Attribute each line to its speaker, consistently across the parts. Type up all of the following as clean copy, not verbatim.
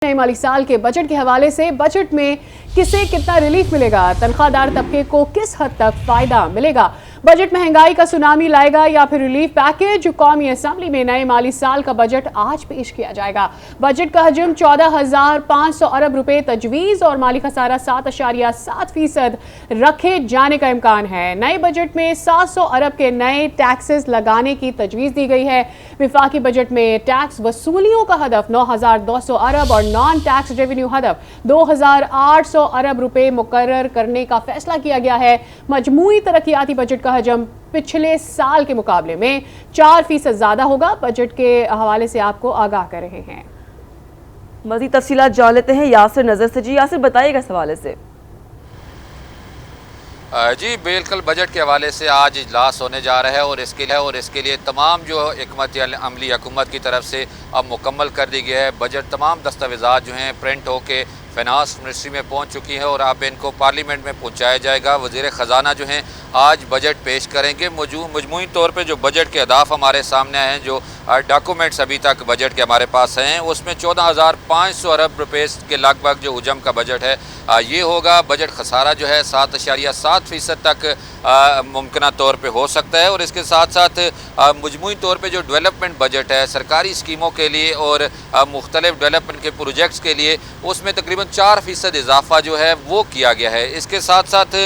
Speaker 1: नए माली साल के बजट के हवाले से बजट में किसे कितना रिलीफ मिलेगा, तनख्वाहदार तबके को किस हद तक फायदा मिलेगा, बजट महंगाई का सुनामी लाएगा या फिर रिलीफ पैकेज। कौमी असेंबली में नए माली साल का बजट आज पेश किया जाएगा। बजट का हजम 14,500 अरब रुपए तजवीज़ और माली खसारा 7.7% रखे जाने का इम्कान है। नए बजट में 700 अरब के नए टैक्सेस लगाने की तजवीज़ दी गई है। विफाकी बजट में टैक्स वसूलियों का हदफ 9,200 अरब और नॉन टैक्स रेवेन्यू हदफ 2,800 अरब रुपए मुकर्रर करने का फैसला किया गया है। मजमूई तरक्याती बजट का हजम पिछले साल के मुकाबले में 4% ज्यादा होगा। बजट के हवाले से आपको आगाह कर रहे हैं।
Speaker 2: मज़ीद तफसीलात जान लेते हैं यासिर नजर से। जी यासिर, बताइएगा इस हवाले से।
Speaker 3: जी बिल्कुल, बजट के हवाले से आज इजलास होने जा रहा है और इसके लिए तमाम जो हिकमत अमली हुकूमत की तरफ से अब मुकम्मल कर दी गई है। बजट तमाम दस्तावेज़ात जो हैं प्रिंट होके फाइनेंस मिनिस्ट्री में पहुंच चुकी हैं और अब इनको पार्लियामेंट में पहुंचाया जाएगा। वज़ीर ख़जाना जो हैं आज बजट पेश करेंगे। मजमूई तौर पे जो बजट के अहदाफ हमारे सामने आए हैं, जो डॉक्यूमेंट्स अभी तक बजट के हमारे पास हैं, उसमें 14,500 अरब रुपये के लगभग जो हुजम का बजट है ये होगा। बजट खसारा जो है 7.7% तक मुमकिन तौर पे हो सकता है और इसके साथ साथ मजमूई तौर पे जो डेवलपमेंट बजट है सरकारी स्कीमों के लिए और मुख्तलिफ डेवलपमेंट के प्रोजेक्ट्स के लिए, उसमें तकरीबन 4% इजाफा जो है वो किया गया है। इसके साथ साथ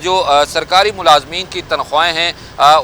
Speaker 3: जो सरकारी मुलाजमीन की तनख्वाहें हैं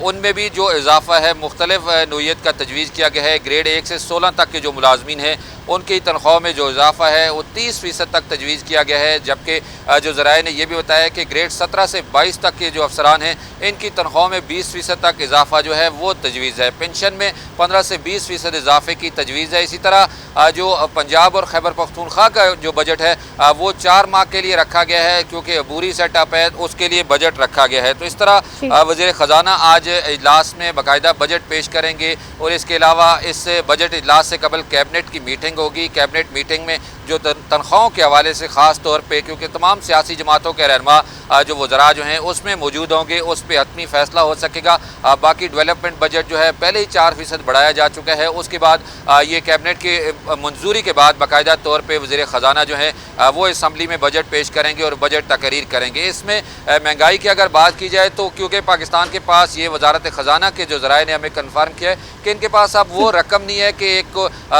Speaker 3: उनमें भी जो इजाफा है मुख्तलिफ नोयत का तजवीज़ किया गया है। ग्रेड 1 से 16 तक के जो मुलाजमीन हैं उनकी तनख्वाह में जो इजाफा है वो 30% तक तजवीज़ किया गया है। जबकि जो ज़राए ने यह भी बताया कि ग्रेड 17 से 22 तक के जो अफसरान हैं इनकी तनख्वाह में 20% तक इजाफा जो है वो तजवीज़ है। पेंशन में 15 से 20% इजाफे की तजवीज़ है। इसी तरह जो पंजाब और खैबर पख्तूनख्वा का जो बजट है वो 4 माह के लिए रखा गया है, क्योंकि अबूरी सेटअप है उसके लिए बजट रखा गया है। तो इस तरह वज़ीर ख़जाना आज इजलास में बाकायदा बजट पेश करेंगे और इसके अलावा इस बजट इजलास से कबल कैबिनेट की मीटिंग होगी। कैबिनेट मीटिंग में जो तनख्वाहों के हवाले से ख़ास तौर पे, क्योंकि तमाम सियासी जमातों के रहनुमा जो वज़रा जो हैं उसमें मौजूद होंगे, उस पर हतमी फ़ैसला हो सकेगा। बाकी डेवलपमेंट बजट जो है पहले ही 4% बढ़ाया जा चुका है। उसके बाद ये कैबिनेट की मंजूरी के बाद बाकायदा तौर पर वज़ीर ख़जाना जो है वो असम्बली में बजट पेश करेंगे और बजट तकरीर करेंगे। इसमें महंगाई की अगर बात की जाए तो क्योंकि पाकिस्तान के पास ये वजारत ख़जाना के जो ज़राए ने हमें कन्फर्म किया है कि इनके पास अब वो रकम नहीं है कि एक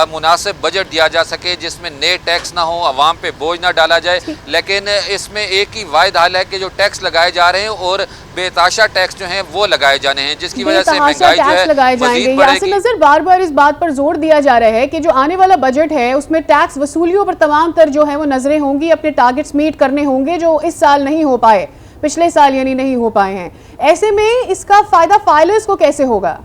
Speaker 3: मुनासिब बजट दिया जा सके जिसमें नए टैक्स ना हो, आवाम पे बोझ ना डाला जाए। लेकिन इसमें एक ही वाहिद हल है कि जो टैक्स लगाए जा रहे हैं और बेताशा टैक्स जो हैं वो लगाए जाने हैं, जिसकी वजह से महंगाई जो है
Speaker 1: लगाए जाएंगे। यासिर नजर, बार बार इस बात पर जोर दिया जा रहा है कि जो आने वाला बजट है उसमें टैक्स वसूलियों पर तमाम तर जो है वो नजरें होंगी, अपने टारगेट्स मीट करने होंगे जो इस साल नहीं हो पाए, पिछले साल यानी नहीं हो पाए हैं। ऐसे में इसका फायदा फाइलर्स को कैसे होगा?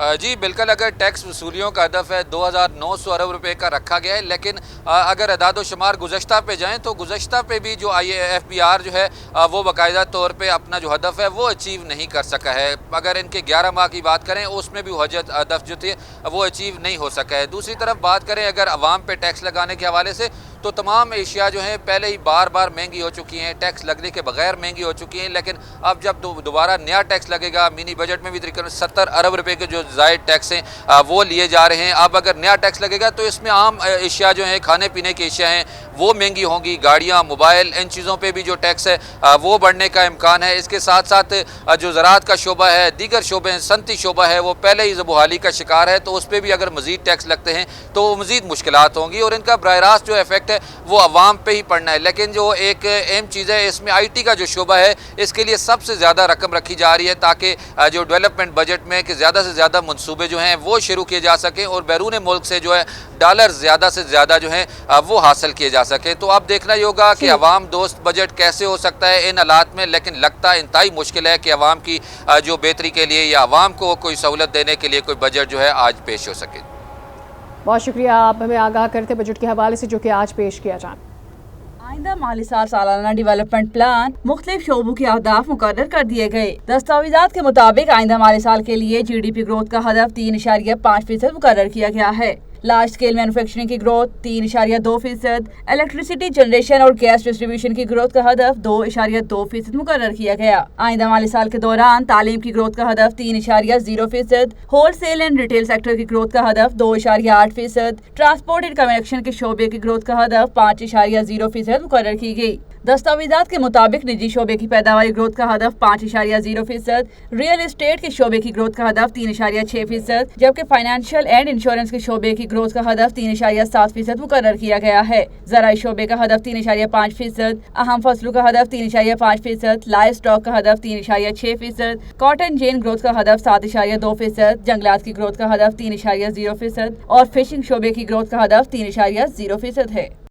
Speaker 3: जी बिल्कुल, अगर टैक्स वसूलियों का हदफ है 2,900 अरब रुपए का रखा गया है, लेकिन अगर अदाद शुमार गुज़श्ता पे जाएँ तो गुज़श्ता पे भी जो IFBR जो है वो बाकायदा तौर पे अपना जो हदफ है वो अचीव नहीं कर सका है। अगर इनके 11 माह की बात करें उसमें भी हदफ जो थे वो अचीव नहीं हो सका है। दूसरी तरफ बात करें अगर अवाम पे टैक्स लगाने के हवाले से, तो तमाम एशिया जो हैं पहले ही बार बार महंगी हो चुकी हैं, टैक्स लगने के बगैर महंगी हो चुकी हैं। लेकिन अब जब दोबारा नया टैक्स लगेगा, मिनी बजट में भी तकरीबन 70 अरब रुपए के जो जायद टैक्स हैं वो लिए जा रहे हैं। अब अगर नया टैक्स लगेगा तो इसमें आम एशिया जो हैं, खाने पीने की एशिया हैं, वो महंगी होंगी। गाड़ियाँ, मोबाइल, इन चीज़ों पर भी जो टैक्स है वो बढ़ने का इम्कान है। इसके साथ साथ जो ज़राअत का शोबा है, दीगर शोबे हैं, सनती शोबा है, वो पहले ही ज़बूहाली का शिकार है, तो उस पर भी अगर मज़ीद टैक्स लगते हैं तो मज़ीद मुश्किलात होंगी और इनका बराह रास्त जो इफेक्ट है वो अवाम पे ही पड़ना है। लेकिन जो एक अहम चीज़ है इसमें IT का जो शोबा है इसके लिए सबसे ज़्यादा रकम रखी जा रही है ताकि जो डेवलपमेंट बजट में कि ज़्यादा से ज़्यादा मनसूबे जो हैं वो शुरू किए जा सकें और बैरून मुल्क से जो है डॉलर ज़्यादा से ज़्यादा जो है वो हासिल किए जा सके। तो अब देखना ही होगा कि अवाम दोस्त बजट कैसे हो सकता है इन हालात में, लेकिन लगता इंतहाई मुश्किल है कि अवाम की जो बेहतरी के लिए या अवाम को कोई सहूलत देने के लिए कोई बजट जो है आज पेश हो सके।
Speaker 1: बहुत शुक्रिया, आप हमें आगाह करते बजट के हवाले से जो कि आज पेश किया जाए।
Speaker 2: आइंदा माली साल सालाना डेवलपमेंट प्लान मुख्तलिफ शोबों के अहदाफ मुकर्रर कर दिए गए। दस्तावेजात के मुताबिक आइंदा माली साल के लिए GDP ग्रोथ का हदफ 3.5% मुकर्रर किया गया है। लार्ज स्केल मैन्युफैक्चरिंग की ग्रोथ 3.2%, इलेक्ट्रिसिटी जनरेशन और गैस डिस्ट्रीब्यूशन की ग्रोथ का हदफ 2.2% मुकर्रर किया गया। आइंदा माली साल के दौरान तालीम की ग्रोथ का हदफ 3.0%, होलसेल एंड रिटेल सेक्टर की ग्रोथ का हदफ 2.8%, ट्रांसपोर्ट एंड कम्युनिकेशन के शोबे की ग्रोथ का हदफ 5.0% मुकर्रर की गई। दस्तावेजात के मुताबिक निजी शोबे की पैदावारी ग्रोथ का हदफ 5.0%, रियल एस्टेट के शोबे की ग्रोथ का हदफ 3.6%, जबकि फाइनेंशियल एंड इंश्योरेंस के शोबे की ग्रोथ का हदफ 3.7% मुकर्रर किया गया है। ज़राई शोबे का हदफ 3.5%, अहम फसलों का हदफ 3.5%, लाइव स्टॉक का हदफ 3.6%, कॉटन जेन ग्रोथ का हदफ 7.2%, जंगलात की ग्रोथ का हदफ 3.0% और फिशिंग शोबे की ग्रोथ का हदफ 3.0% है।